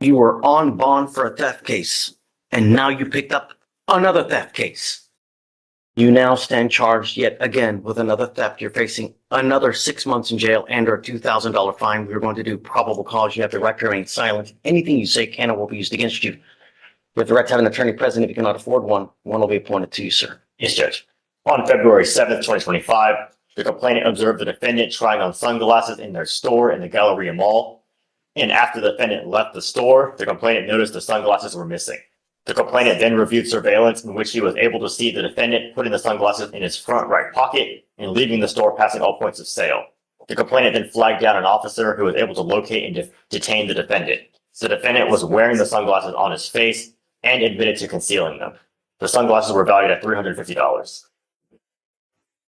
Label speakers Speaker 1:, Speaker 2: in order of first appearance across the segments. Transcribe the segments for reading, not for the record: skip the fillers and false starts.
Speaker 1: You were on bond for a theft case, and now you picked up another theft case. You now stand charged yet again with another theft. You're facing another 6 months in jail and or a $2,000 fine. We're going to do probable cause. You have the right to remain silent. Anything you say can or will be used against you. You have the right to have an attorney present. If you cannot afford one, one will be appointed to you, sir.
Speaker 2: Yes, Judge. On February 7th, 2025, the complainant observed the defendant trying on sunglasses in their store in the Galleria Mall. And after the defendant left the store, the complainant noticed the sunglasses were missing. The complainant then reviewed surveillance in which he was able to see the defendant putting the sunglasses in his front right pocket and leaving the store passing all points of sale. The complainant then flagged down an officer who was able to locate and detain the defendant. The defendant was wearing the sunglasses on his face and admitted to concealing them. The sunglasses were valued at $350.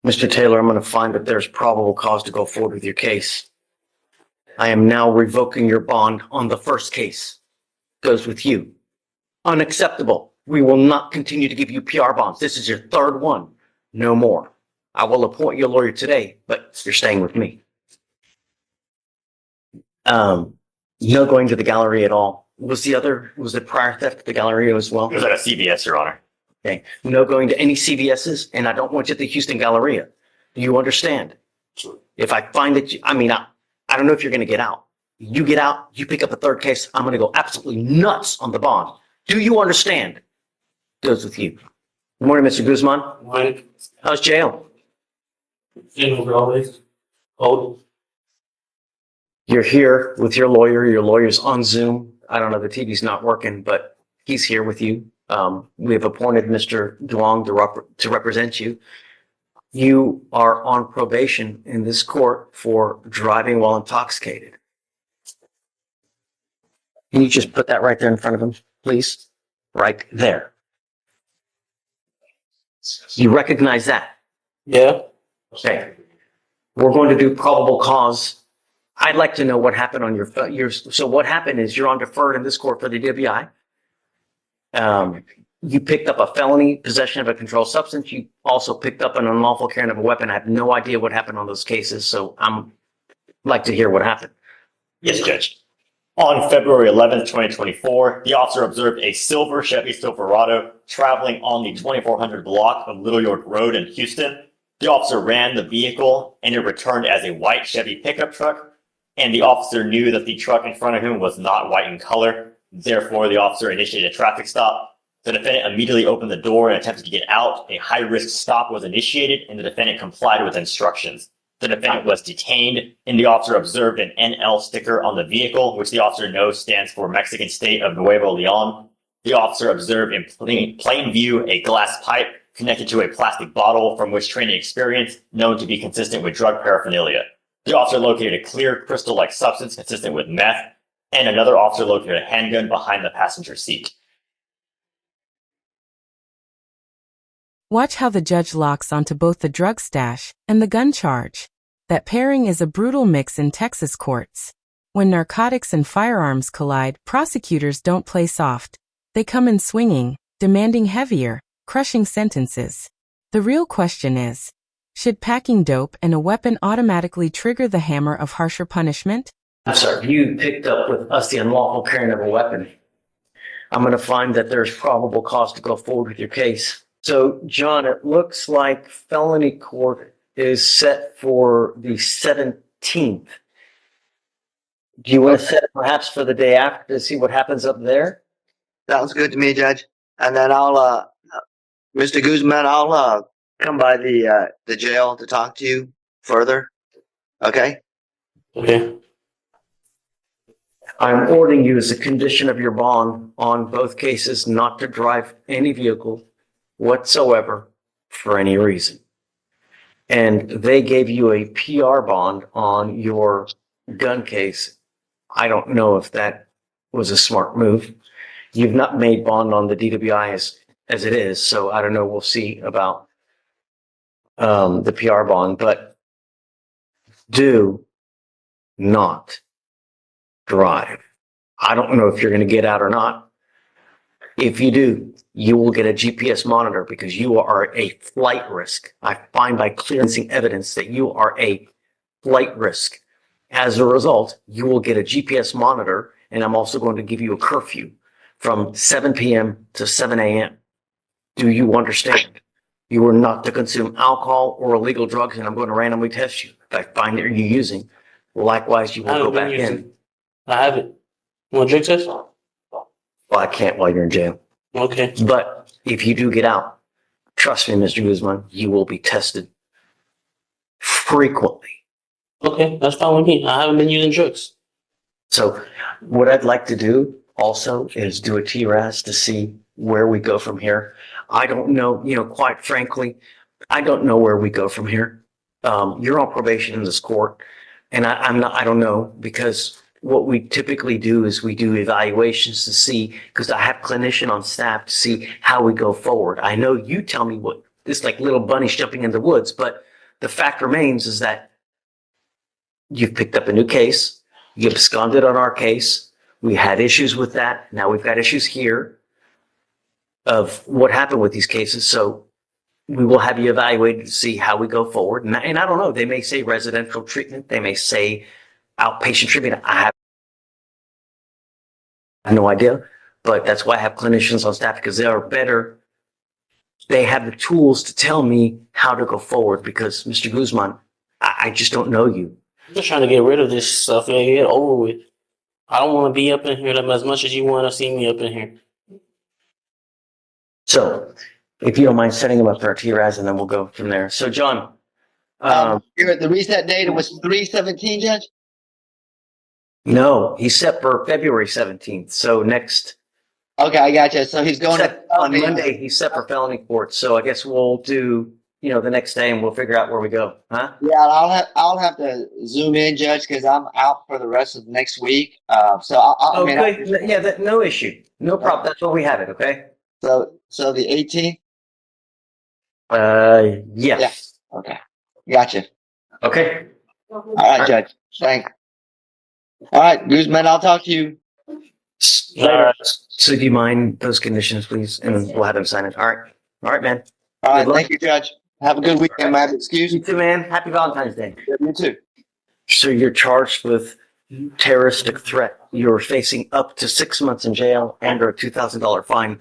Speaker 1: Mr. Taylor, I'm going to find that there's probable cause to go forward with your case. I am now revoking your bond on the first case. Goes with you. Unacceptable. We will not continue to give you PR bonds. This is your third one. No more. I will appoint you a lawyer today, but you're staying with me. No going to the Galleria at all. Was the prior theft at the Galleria as well?
Speaker 2: It was at a CVS, Your Honor.
Speaker 1: Okay. No going to any CVS's, and I don't want you at the Houston Galleria. Do you understand?
Speaker 2: Sure.
Speaker 1: If I find that I don't know if you're going to get out. You get out, you pick up a third case, I'm going to go absolutely nuts on the bond. Do you understand? Goes with you. Good morning, Mr. Guzman.
Speaker 3: Morning.
Speaker 1: How's jail?
Speaker 3: Always. Old.
Speaker 1: You're here with your lawyer. Your lawyer's on Zoom. I don't know, the TV's not working, but he's here with you. We have appointed Mr. Duong to represent you. You are on probation in this court for driving while intoxicated. Can you just put that right there in front of him, please? Right there. You recognize that?
Speaker 3: Yeah.
Speaker 1: Okay. We're going to do probable cause. I'd like to know what happened on your so what happened is you're on deferred in this court for the DWI. You picked up a felony possession of a controlled substance. You also picked up an unlawful carrying of a weapon. I have no idea what happened on those cases, so I'm like to hear what happened.
Speaker 2: Yes, Judge. On February 11th, 2024, the officer observed a silver Chevy Silverado traveling on the 2400 block of Little York Road in Houston. The officer ran the vehicle and it returned as a white Chevy pickup truck, and the officer knew that the truck in front of him was not white in color. Therefore, the officer initiated a traffic stop. The defendant immediately opened the door and attempted to get out. A high-risk stop was initiated, and the defendant complied with instructions. The defendant was detained, and the officer observed an NL sticker on the vehicle, which the officer knows stands for Mexican State of Nuevo Leon. The officer observed in plain view a glass pipe connected to a plastic bottle from which training experience known to be consistent with drug paraphernalia. The officer located a clear crystal-like substance consistent with meth, and another officer located a handgun behind the passenger seat.
Speaker 4: Watch how the judge locks onto both the drug stash and the gun charge. That pairing is a brutal mix in Texas courts. When narcotics and firearms collide, prosecutors don't play soft. They come in swinging, demanding heavier, crushing sentences. The real question is, should packing dope and a weapon automatically trigger the hammer of harsher punishment?
Speaker 1: I'm sorry, you picked up with us the unlawful carrying of a weapon. I'm going to find that there's probable cause to go forward with your case. So, John, it looks like felony court is set for the 17th. Do you want to set it perhaps for the day after to see what happens up there?
Speaker 5: Sounds good to me, Judge. And then I'll, Mr. Guzman, I'll come by the jail to talk to you further. Okay?
Speaker 3: Okay.
Speaker 1: I'm ordering you as a condition of your bond on both cases not to drive any vehicle whatsoever for any reason. And they gave you a PR bond on your gun case. I don't know if that was a smart move. You've not made bond on the DWI as it is, so I don't know. We'll see about the PR bond, but do not drive. I don't know if you're going to get out or not. If you do, you will get a GPS monitor because you are a flight risk. I find by clearancing evidence that you are a flight risk. As a result, you will get a GPS monitor and I'm also going to give you a curfew from 7 p.m. to 7 a.m. Do you understand? You are not to consume alcohol or illegal drugs, and I'm going to randomly test you. If I find that you're using, likewise, you
Speaker 3: I
Speaker 1: will go
Speaker 3: haven't been
Speaker 1: back
Speaker 3: using.
Speaker 1: in.
Speaker 3: I haven't. Want to drink this?
Speaker 1: Well, I can't while you're in jail.
Speaker 3: Okay.
Speaker 1: But if you do get out, trust me, Mr. Guzman, you will be tested frequently.
Speaker 3: Okay, that's fine with me. I haven't been using drugs.
Speaker 1: So what I'd like to do also is do a TRAS to see where we go from here. I don't know, quite frankly, I don't know where we go from here. You're on probation in this court, and I don't know, because what we typically do is we do evaluations to see, because I have clinician on staff to see how we go forward. I know you tell me what, it's like little bunnies jumping in the woods, but the fact remains is that you've picked up a new case. You've absconded on our case. We had issues with that. Now we've got issues here of what happened with these cases. So we will have you evaluated to see how we go forward. And I don't know, they may say residential treatment. They may say outpatient treatment. I have no idea, but that's why I have clinicians on staff, because they are better. They have the tools to tell me how to go forward, because Mr. Guzman, I just don't know you.
Speaker 3: I'm just trying to get rid of this stuff and get it over with. I don't want to be up in here as much as you want to see me up in here.
Speaker 1: So if you don't mind setting them up for our TRAS, and then we'll go from there. So John,
Speaker 5: The reset date was 3/17, Judge?
Speaker 1: no, he's set for February 17th. So next,
Speaker 5: Okay, I got you. So he's going
Speaker 1: on Monday, he's set for felony court. So I guess we'll do, the next day, and we'll figure out where we go. Huh?
Speaker 5: Yeah, I'll have to zoom in, Judge, because I'm out for the rest of next week. So I mean,
Speaker 1: Okay. Yeah, no issue. No problem. That's where we have it. Okay.
Speaker 5: so the 18th.
Speaker 1: Yes.
Speaker 5: Okay, gotcha.
Speaker 1: Okay.
Speaker 5: All right, Judge. Thanks. All right, Guzman, I'll talk to you.
Speaker 1: Later. So do you mind those conditions, please? And we'll have him sign it. All right. All right, man.
Speaker 5: All right,
Speaker 1: Good luck.
Speaker 5: thank you, Judge. Have a good weekend, man. Excuse
Speaker 1: You
Speaker 5: me.
Speaker 1: too, man. Happy Valentine's Day.
Speaker 5: You too.
Speaker 1: So you're charged with terroristic threat. You're facing up to 6 months in jail and or a $2,000 fine.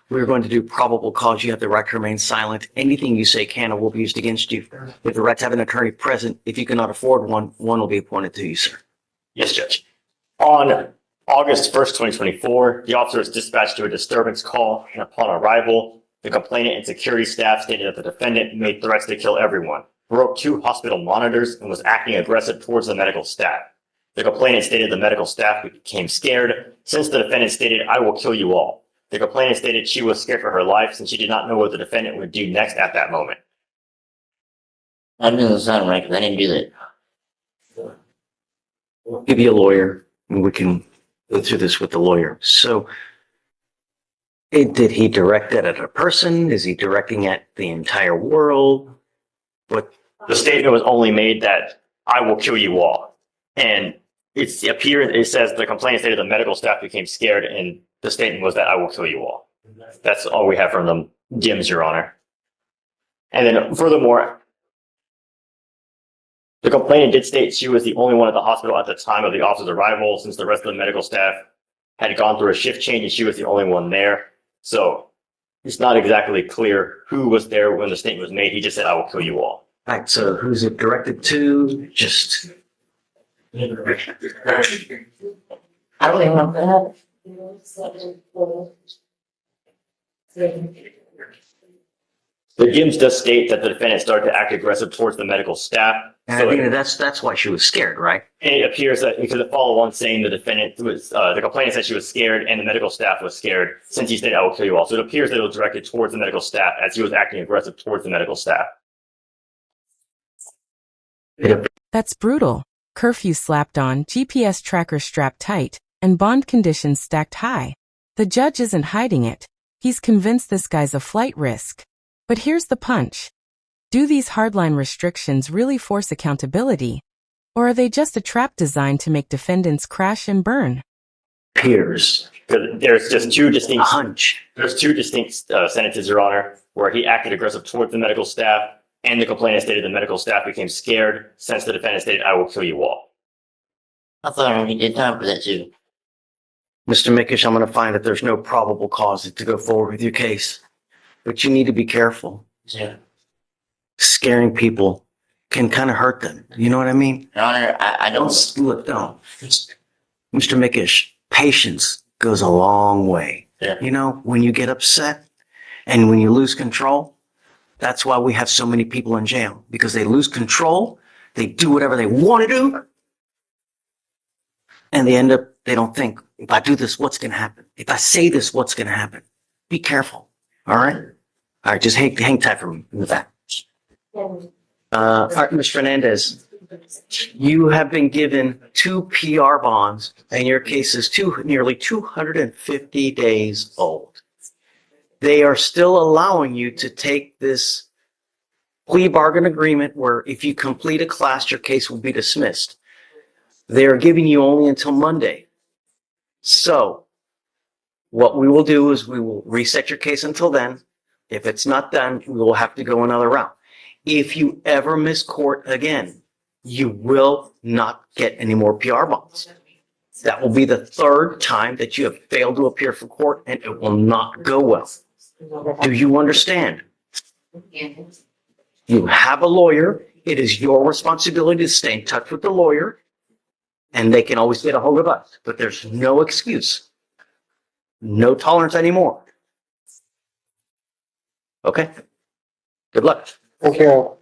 Speaker 1: We're going to do probable cause. You have the right to remain silent. Anything you say can or will be used against you. You have the right to have an attorney present. If you cannot afford one, one will be appointed to you, sir.
Speaker 2: Yes, Judge. On August 1st, 2024, the officer was dispatched to a disturbance call, and upon arrival, the complainant and security staff stated that the defendant made threats to kill everyone, broke 2 hospital monitors, and was acting aggressive towards the medical staff. The complainant stated the medical staff became scared since the defendant stated, "I will kill you all." The complainant stated she was scared for her life since she did not know what the defendant would do next at that moment.
Speaker 6: That doesn't sound right, because I didn't do that.
Speaker 1: We'll give you a lawyer, and we can go through this with the lawyer. So did he direct it at a person? Is he directing at the entire world? What?
Speaker 2: The statement was only made that "I will kill you all," and it says the complainant stated the medical staff became scared, and the statement was that "I will kill you all." That's all we have from the DIMS, Your Honor. And then furthermore, the complainant did state she was the only one at the hospital at the time of the officer's arrival, since the rest of the medical staff had gone through a shift change and she was the only one there. So it's not exactly clear who was there when the statement was made. He just said, "I will kill you all."
Speaker 1: All right, so who's it directed to? Just
Speaker 6: I don't even know
Speaker 2: The DIMS does state that the defendant started to act aggressive towards the medical staff.
Speaker 1: and
Speaker 2: So
Speaker 1: I think that's why she was scared, right?
Speaker 2: it appears that because it followed on saying the defendant was, the complainant said she was scared and the medical staff was scared since he said, "I will kill you all." So it appears that it was directed towards the medical staff as he was acting aggressive towards the medical staff.
Speaker 4: That's brutal. Curfew slapped on, GPS tracker strapped tight, and bond conditions stacked high. The judge isn't hiding it. He's convinced this guy's a flight risk. But here's the punch. Do these hardline restrictions really force accountability? Or are they just a trap designed to make defendants crash and burn?
Speaker 1: Appears.
Speaker 2: Because there's just two distinct,
Speaker 1: Hunch.
Speaker 2: sentences, Your Honor, where he acted aggressive towards the medical staff and the complainant stated the medical staff became scared since the defendant stated, "I will kill you all."
Speaker 6: I thought he did time for that too.
Speaker 1: Mr. Mickish, I'm going to find that there's no probable cause to go forward with your case, but you need to be careful.
Speaker 6: Yeah.
Speaker 1: Scaring people can kind of hurt them. You know what I mean?
Speaker 6: Your Honor, I don't.
Speaker 1: Look, no. Mr. Mickish, patience goes a long way.
Speaker 2: Yeah.
Speaker 1: You know, when you get upset and when you lose control, that's why we have so many people in jail, because they lose control, they do whatever they want to do, and they don't think, if I do this, what's going to happen? If I say this, what's going to happen? Be careful. All right? All right, just hang tight for me in the back. All right, Ms. Fernandez, you have been given 2 PR bonds, and your case is nearly 250 days old. They are still allowing you to take this plea bargain agreement where if you complete a class, your case will be dismissed. They are giving you only until Monday. So what we will do is we will reset your case until then. If it's not done, we will have to go another route. If you ever miss court again, you will not get any more PR bonds. That will be the 3rd time that you have failed to appear for court, and it will not go well. Do you understand? You have a lawyer. It is your responsibility to stay in touch with the lawyer, and they can always get a hold of us. But there's no excuse. No tolerance anymore. Okay? Good luck.
Speaker 3: Thank you.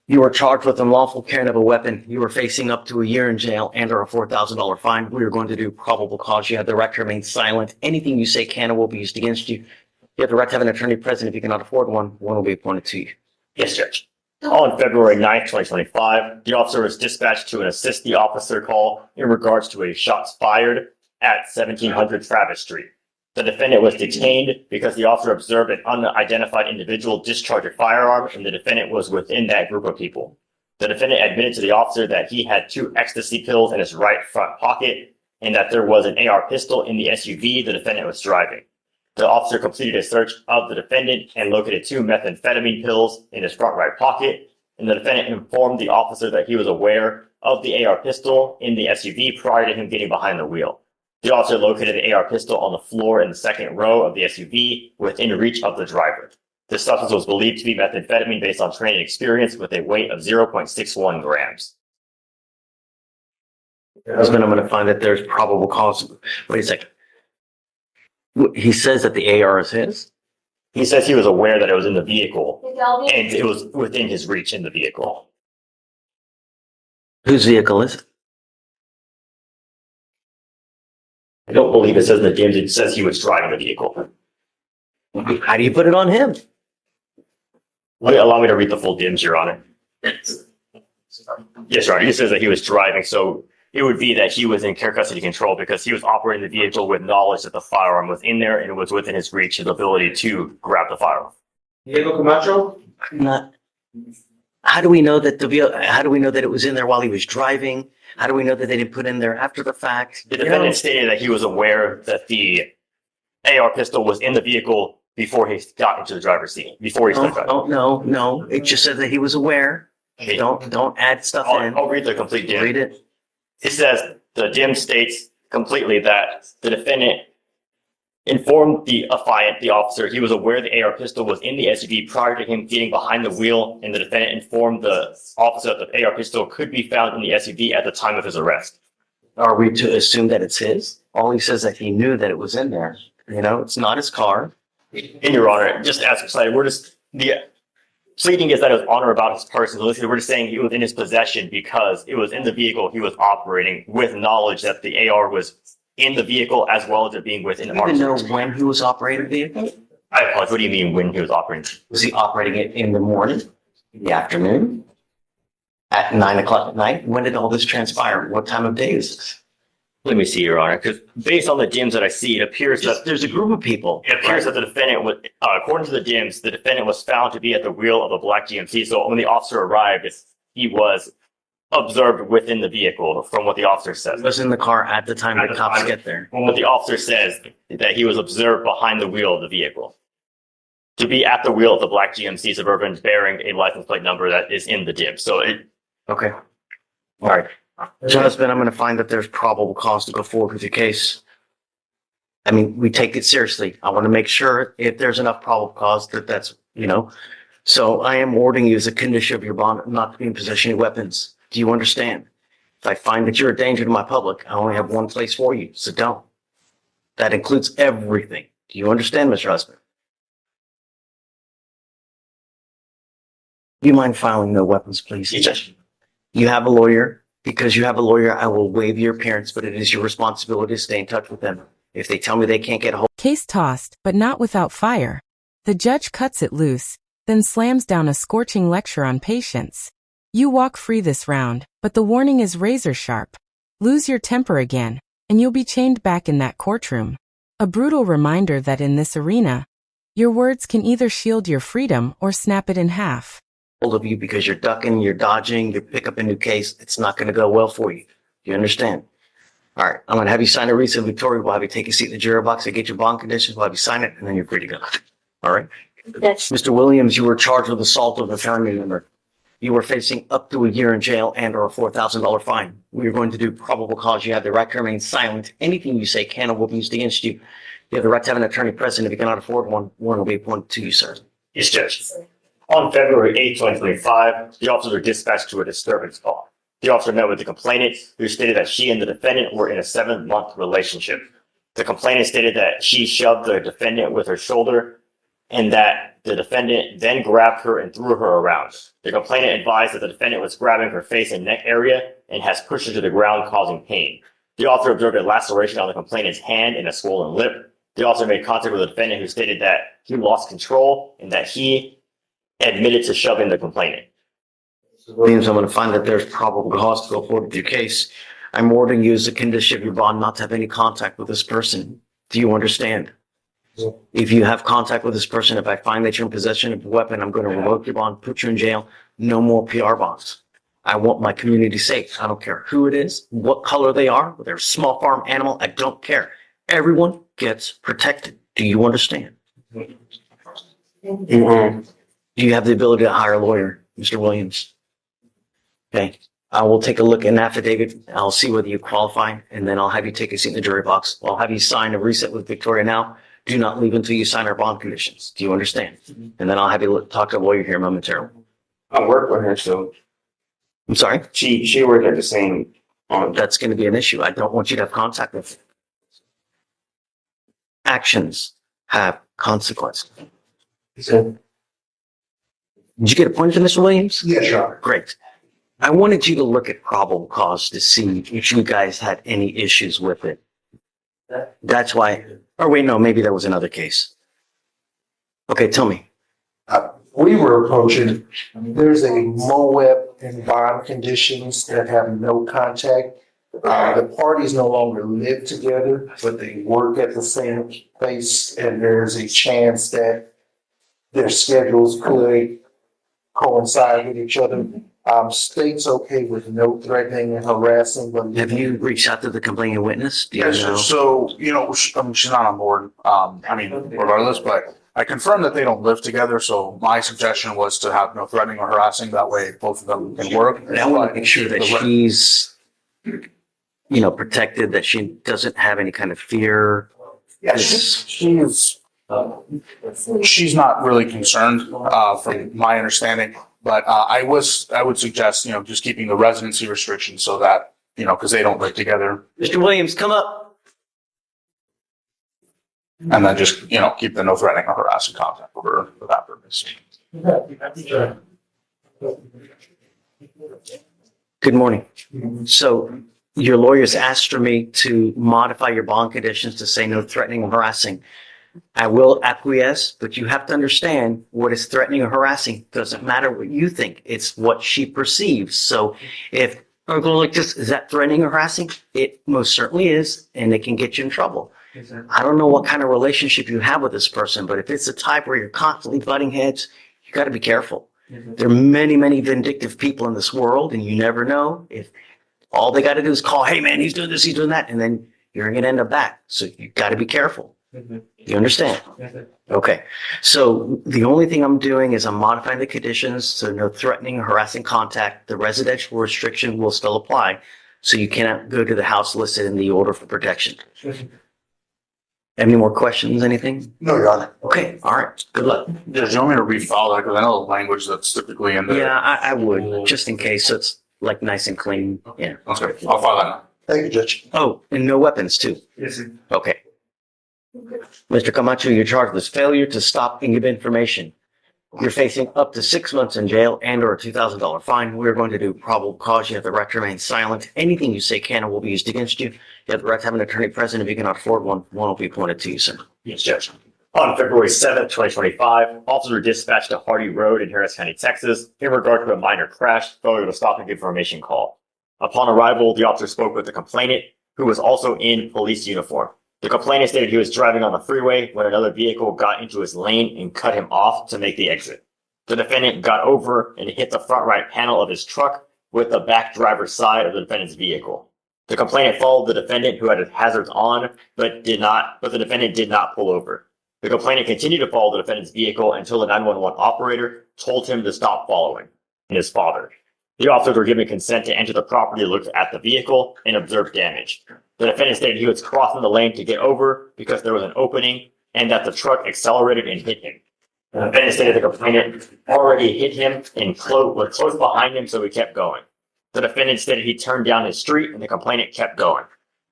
Speaker 1: You are charged with unlawful carrying of a weapon. You are facing up to a year in jail and or a $4,000 fine. We are going to do probable cause. You have the right to remain silent. Anything you say can and will be used against you. You have the right to have an attorney present. If you cannot afford one will be appointed to you.
Speaker 2: Yes, Judge. On February 9th, 2025, the officer was dispatched to an assist the officer call in regards to a shots fired at 1700 Travis Street. The defendant was detained because the officer observed an unidentified individual discharge a firearm, and the defendant was within that group of people. The defendant admitted to the officer that he had 2 ecstasy pills in his right front pocket and that there was an AR pistol in the SUV the defendant was driving. The officer completed a search of the defendant and located 2 methamphetamine pills in his front right pocket, and the defendant informed the officer that he was aware of the AR pistol in the SUV prior to him getting behind the wheel. The officer located the AR pistol on the floor in the 2nd row of the SUV within reach of the driver. The substance was believed to be methamphetamine based on training experience with a weight of 0.61 grams.
Speaker 1: Husband, I'm going to find that there's probable cause. Wait a second. He says that the AR is his?
Speaker 2: He says he was aware that it was in the vehicle and it was within his reach in the vehicle.
Speaker 1: Whose vehicle is it?
Speaker 2: I don't believe it says in the DMs, it says he was driving the vehicle.
Speaker 1: How do you put it on him?
Speaker 2: Allow me to read the full DMs, Your Honor. Yes, Your Honor. It says that he was driving, so it would be that he was in care custody control because he was operating the vehicle with knowledge that the firearm was in there and it was within his reach, his ability to grab the firearm.
Speaker 3: Diego Camacho?
Speaker 1: Not. How do we know that how do we know that it was in there while he was driving? How do we know that they didn't put it in there after the fact?
Speaker 2: The defendant stated that he was aware that the AR pistol was in the vehicle before he got into the driver's seat, before he started driving.
Speaker 1: No. It just said that he was aware.
Speaker 2: Okay.
Speaker 1: Don't add stuff in.
Speaker 2: I'll read the complete DIM.
Speaker 1: Read it.
Speaker 2: It says the DIM states completely that the defendant informed the affiant, the officer, he was aware the AR pistol was in the SUV prior to him getting behind the wheel, and the defendant informed the officer that the AR pistol could be found in the SUV at the time of his arrest.
Speaker 1: Are we to assume that it's his? All he says that he knew that it was in there. You know, it's not his car.
Speaker 2: In Your Honor, just as excited, the pleading is that it was on or about his person. We're just saying it was in his possession because it was in the vehicle he was operating with knowledge that the AR was in the vehicle as well as it being within the
Speaker 1: Do you even know
Speaker 2: market.
Speaker 1: when he was operating the vehicle?
Speaker 2: I apologize. What do you mean when he was operating?
Speaker 1: Was he operating it in the morning, in the afternoon, at 9 o'clock at night? When did all this transpire? What time of day is this?
Speaker 2: Let me see, Your Honor, because based on the DIMs that I see, it appears that
Speaker 1: There's a group of people.
Speaker 2: It appears that the defendant was, according to the DIMs, the defendant was found to be at the wheel of a black GMC. So when the officer arrived, he was observed within the vehicle from what the officer says.
Speaker 1: He was in the car at the time
Speaker 2: At
Speaker 1: the
Speaker 2: the
Speaker 1: cops
Speaker 2: time.
Speaker 1: get there.
Speaker 2: From what the officer says, that he was observed behind the wheel of the vehicle. To be at the wheel of the black GMC Suburban bearing a license plate number that is in the DIM. So it,
Speaker 1: Okay. All right. Your husband, I'm going to find that there's probable cause to go forward with your case. I mean, we take it seriously. I want to make sure if there's enough probable cause that's, So I am ordering you as a condition of your bond not to be in possession of weapons. Do you understand? If I find that you're a danger to my public, I only have one place for you. Sit down. That includes everything. Do you understand, Mr. Husband? Do you mind filing no weapons, please?
Speaker 2: Yes, Judge.
Speaker 1: You have a lawyer. Because you have a lawyer, I will waive your appearance, but it is your responsibility to stay in touch with them. If they tell me they can't get a hold.
Speaker 4: Case tossed, but not without fire. The judge cuts it loose, then slams down a scorching lecture on patience. You walk free this round, but the warning is razor sharp. Lose your temper again, and you'll be chained back in that courtroom. A brutal reminder that in this arena, your words can either shield your freedom or snap it in half.
Speaker 1: Of you because you're ducking, you're dodging, you pick up a new case, it's not going to go well for you. You understand? All right, I'm going to have you sign a recent Victoria. We'll have you take a seat in the jury box. I get your bond conditions. We'll have you sign it, and then you're free to go. All right? Mr. Williams, you were charged with assault of a family member. You were facing up to a year in jail and or a $4,000 fine. We are going to do probable cause. You have the right to remain silent. Anything you say can or will be used against you. You have the right to have an attorney present. If you cannot afford one, one will be appointed to you, sir.
Speaker 2: Yes, Judge. On February 8, 2025, the officers were dispatched to a disturbance call. The officer met with the complainant, who stated that she and the defendant were in a 7-month relationship. The complainant stated that she shoved the defendant with her shoulder and that the defendant then grabbed her and threw her around. The complainant advised that the defendant was grabbing her face and neck area and has pushed her to the ground, causing pain. The officer observed a laceration on the complainant's hand and a swollen lip. The officer made contact with the defendant, who stated that he lost control and that he admitted to shoving the complainant.
Speaker 1: Williams, I'm going to find that there's probable cause to go forward with your case. I'm ordering you as a condition of your bond not to have any contact with this person. Do you understand? Yeah. If you have contact with this person, if I find that you're in possession of a weapon, I'm going to revoke your bond, put you in jail. No more PR bonds. I want my community safe. I don't care who it is, what color they are, whether they're a small farm animal. I don't care. Everyone gets protected. Do you understand? Mm-hmm. Do you have the ability to hire a lawyer, Mr. Williams? Okay. I will take a look at an affidavit. I'll see whether you qualify, and then I'll have you take a seat in the jury box. I'll have you sign a reset with Victoria now. Do not leave until you sign our bond conditions. Do you understand? And then I'll have you talk to a lawyer here momentarily.
Speaker 7: I work with her, so
Speaker 1: I'm sorry?
Speaker 7: she worked at the same.
Speaker 1: That's going to be an issue. I don't want you to have contact with her. Actions have consequences. Did you get appointed to Mr. Williams?
Speaker 8: Yes, Your Honor.
Speaker 1: Great. I wanted you to look at probable cause to see if you guys had any issues with it. That's why, or wait, no, maybe that was another case. Okay, tell me.
Speaker 8: We were approaching, there's a MOEP and bond conditions that have no contact. The parties no longer live together, but they work at the same place, and there's a chance that their schedules could coincide with each other. State's okay with no threatening and harassing, but
Speaker 1: Have you reached out to the complaining witness? Do you
Speaker 9: Yes,
Speaker 1: know?
Speaker 9: so, she's not on board, regardless, but I confirmed that they don't live together, so my suggestion was to have no threatening or harassing, that way both of them can work.
Speaker 1: And I want to make sure that she's, protected, that she doesn't have any kind of fear.
Speaker 9: Yeah, she's not really concerned, from my understanding, but, I would suggest, just keeping the residency restriction so that, because they don't live together,
Speaker 1: Mr. Williams, come up.
Speaker 9: and then just, keep the no threatening or harassing contact with her for that purpose.
Speaker 1: Good morning. So your lawyers asked for me to modify your bond conditions to say no threatening or harassing. I will acquiesce, but you have to understand what is threatening or harassing. Doesn't matter what you think. It's what she perceives. So if I go like this, is that threatening or harassing? It most certainly is, and it can get you in trouble. I don't know what kind of relationship you have with this person, but if it's a type where you're constantly butting heads, you got to be careful. There are many, many vindictive people in this world, and you never know if all they got to do is call, hey man, he's doing this, he's doing that, and then you're going to end up back. So you got to be careful. You understand? Okay. So the only thing I'm doing is I'm modifying the conditions so no threatening or harassing contact. The residential restriction will still apply, so you cannot go to the house listed in the order for protection. Any more questions, anything?
Speaker 8: No, Your Honor.
Speaker 1: Okay, all right, good luck.
Speaker 9: Judge, you want me to refile that? Because I know the language that's typically in there.
Speaker 1: Yeah, I would, just in case, so it's like nice and clean, yeah.
Speaker 9: Okay, I'll file that now.
Speaker 8: Thank you, Judge.
Speaker 1: Oh, and no weapons too.
Speaker 8: Yes, sir.
Speaker 1: Okay. Mr. Camacho, you're charged with failure to stop and give information. You're facing up to 6 months in jail and or a $2,000 fine. We're going to do probable cause. You have the right to remain silent. Anything you say can or will be used against you. You have the right to have an attorney present. If you cannot afford one, one will be appointed to you, sir.
Speaker 2: Yes, Judge. On February 7th, 2025, officers were dispatched to Hardy Road in Harris County, Texas, in regard to a minor crash, failure to stop and give information call. Upon arrival, the officer spoke with the complainant, who was also in police uniform. The complainant stated he was driving on the freeway when another vehicle got into his lane and cut him off to make the exit. The defendant got over and hit the front right panel of his truck with the back driver's side of the defendant's vehicle. The complainant followed the defendant, who had his hazards on, but the defendant did not pull over. The complainant continued to follow the defendant's vehicle until the 911 operator told him to stop following, and his father. The officers were given consent to enter the property to look at the vehicle and observe damage. The defendant stated he was crossing the lane to get over because there was an opening and that the truck accelerated and hit him. The defendant stated the complainant already hit him and was close behind him, so he kept going. The defendant stated he turned down his street and the complainant kept going.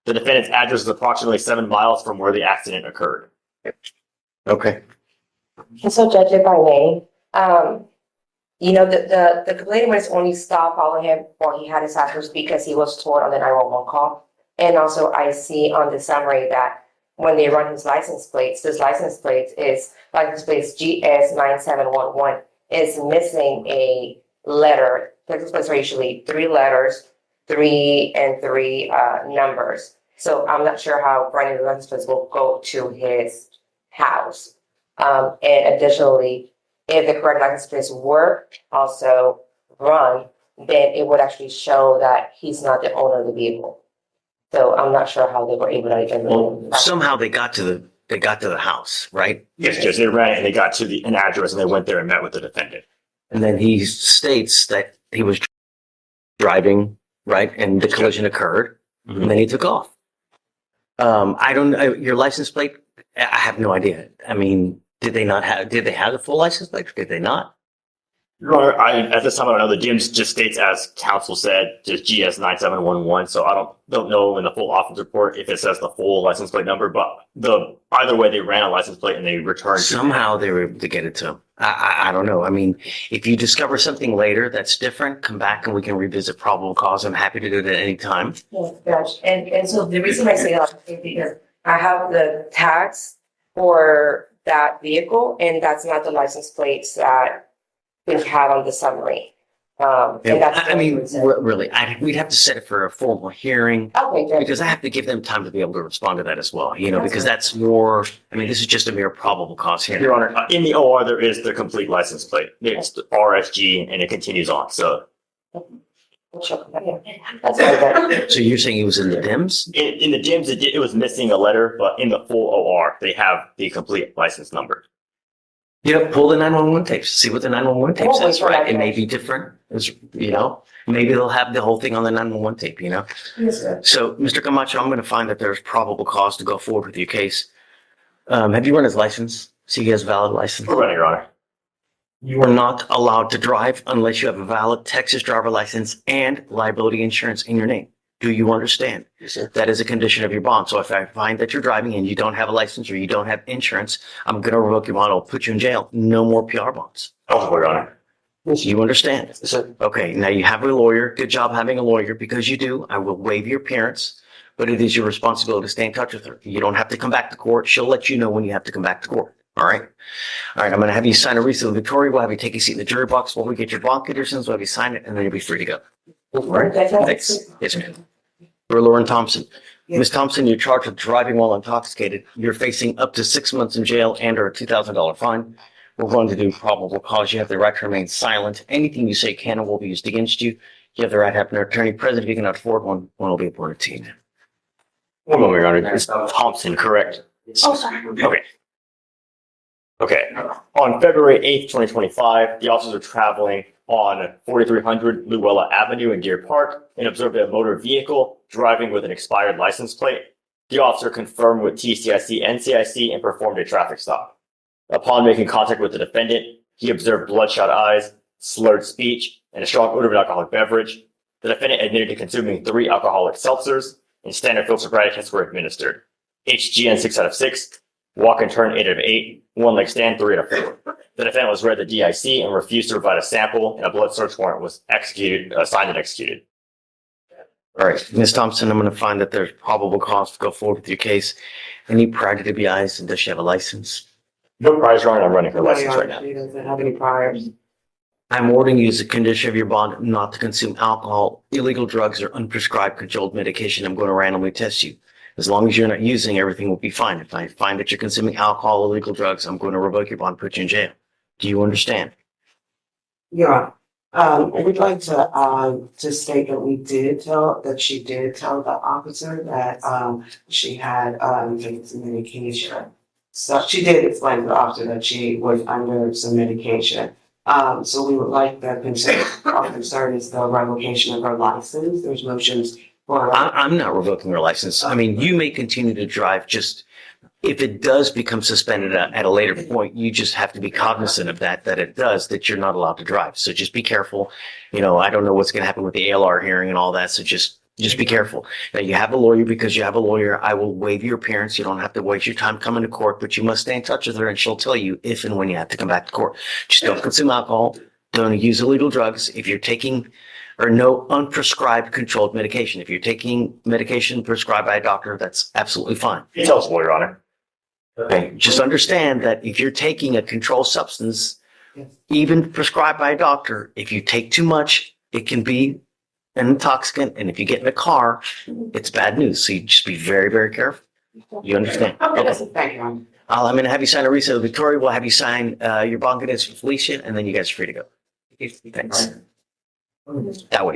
Speaker 2: The defendant's address is approximately 7 miles from where the accident occurred.
Speaker 1: Okay.
Speaker 10: And so, Judge, if I may, the complainant was only stopped following him while he had his hazards because he was told on the 911 call. And also, I see on the summary that when they run his license plates is license plates GS9711 is missing a letter. License plates are usually 3 letters, 3 and 3 numbers. So I'm not sure how running the license plates will go to his house. And additionally, if the correct license plates were also run, then it would actually show that he's not the owner of the vehicle. So I'm not sure how they were able to identify.
Speaker 1: Well, somehow they got to the house, right?
Speaker 2: Yes, Judge. They ran it and they got to an address and they went there and met with the defendant.
Speaker 1: And then he states that he was driving, right? And the collision occurred, and then he took off. I don't know your license plate. I have no idea. I mean, did they have the full license plate or did they not?
Speaker 2: Your Honor, at this time, I don't know. The DIMS just states, as counsel said, just GS9711. So I don't know in the full office report if it says the full license plate number, but either way, they ran a license plate and they returned.
Speaker 1: Somehow they were able to get it to him. I don't know. I mean, if you discover something later that's different, come back and we can revisit probable cause. I'm happy to do it at any time.
Speaker 10: Yes, Judge. And so the reason I say that is because I have the tags for that vehicle, and that's not the license plates that we have on the summary. And that's
Speaker 1: I mean, really, we'd have to set it for a formal hearing.
Speaker 10: Okay, Judge.
Speaker 1: Because I have to give them time to be able to respond to that as well, because that's more, I mean, this is just a mere probable cause here.
Speaker 2: Your Honor, in the OR, there is the complete license plate. It's the RSG and it continues on. So
Speaker 10: That's all good.
Speaker 1: So you're saying he was in the DIMS?
Speaker 2: in the DIMS, it was missing a letter, but in the full OR, they have the complete license number.
Speaker 1: Yeah, pull the 911 tapes, see what the 911 tape
Speaker 10: We'll wait
Speaker 1: says,
Speaker 10: for
Speaker 1: right?
Speaker 10: that,
Speaker 1: It may
Speaker 10: yeah.
Speaker 1: be different, maybe they'll have the whole thing on the 911 tape,
Speaker 10: Yes, sir.
Speaker 1: So, Mr. Camacho, I'm going to find that there's probable cause to go forward with your case. Have you run his license? See, he has a valid license.
Speaker 2: We're running, Your Honor.
Speaker 1: You are not allowed to drive unless you have a valid Texas driver license and liability insurance in your name. Do you understand?
Speaker 6: Yes, sir.
Speaker 1: That is a condition of your bond. So if I find that you're driving and you don't have a license or you don't have insurance, I'm going to revoke your bond. I'll put you in jail. No more PR bonds.
Speaker 2: Oh, Your Honor.
Speaker 1: You understand?
Speaker 6: Yes, sir.
Speaker 1: Okay, now you have a lawyer. Good job having a lawyer because you do. I will waive your appearance, but it is your responsibility to stay in touch with her. You don't have to come back to court. She'll let you know when you have to come back to court. All right. All right. I'm going to have you sign a receipt of Victoria. We'll have you take a seat in the jury box while we get your bond conditions. We'll have you sign it and then you'll be free to go. All right. Thanks. Yes, ma'am. We're Lauren Thompson. Ms. Thompson, you're charged with driving while intoxicated. You're facing up to 6 months in jail and or a $2,000 fine. We're going to do probable cause. You have the right to remain silent. Anything you say can and will be used against you. You have the right to have an attorney present. If you cannot afford one, one will be appointed to you.
Speaker 2: One moment, Your Honor. It's Thompson, correct?
Speaker 10: Oh, sorry.
Speaker 2: Okay. Okay. On February 8th, 2025, the officers are traveling on 4300 Luella Avenue in Deer Park and observed a motor vehicle driving with an expired license plate. The officer confirmed with TCIC and CIC and performed a traffic stop. Upon making contact with the defendant, he observed bloodshot eyes, slurred speech, and a strong odor of an alcoholic beverage. The defendant admitted to consuming 3 alcoholic seltzers, and standard field sobriety tests were administered. HGN 6 out of 6, walk and turn 8 out of 8, one leg stand 3 out of 4. The defendant was read the DIC and refused to provide a sample, and a blood search warrant was signed and executed.
Speaker 1: All right, Ms. Thompson, I'm going to find that there's probable cause to go forward with your case. Any prior to DBIs, and does she have a license?
Speaker 2: No priors, Your Honor. I'm running her
Speaker 11: No,
Speaker 2: license
Speaker 11: Your
Speaker 2: right
Speaker 11: Honor,
Speaker 2: now.
Speaker 11: she doesn't have any priors.
Speaker 1: I'm ordering you as a condition of your bond not to consume alcohol, illegal drugs, or unprescribed controlled medication. I'm going to randomly test you. As long as you're not using, everything will be fine. If I find that you're consuming alcohol, illegal drugs, I'm going to revoke your bond, put you in jail. Do you understand?
Speaker 11: Your Honor, we'd like to state that she did tell the officer that, she had, taken some medication. So she did explain to the officer that she was under some medication. So we would like our concern is the revocation of her license. There's motions for.
Speaker 1: I'm not revoking your license. I mean, you may continue to drive, just if it does become suspended at a later point, you just have to be cognizant of that it does, that you're not allowed to drive. So just be careful. You know, I don't know what's going to happen with the ALR hearing and all that. So just be careful. Now, you have a lawyer. Because you have a lawyer, I will waive your appearance. You don't have to waste your time coming to court, but you must stay in touch with her and she'll tell you if and when you have to come back to court. Just don't consume alcohol. Don't use illegal drugs. If you're taking or no unprescribed controlled medication. If you're taking medication prescribed by a doctor, that's absolutely fine.
Speaker 2: You tell us, Your Honor.
Speaker 1: Okay, just understand that if you're taking a controlled substance, even prescribed by a doctor, if you take too much, it can be an intoxicant. And if you get in a car, it's bad news. So you just be very, very careful. You understand?
Speaker 11: Okay, thank you, Your Honor.
Speaker 1: I'm going to have you sign a receipt. Victoria will have you sign your bond condition for Fleischer, and then you guys are free to go. Thanks. That way.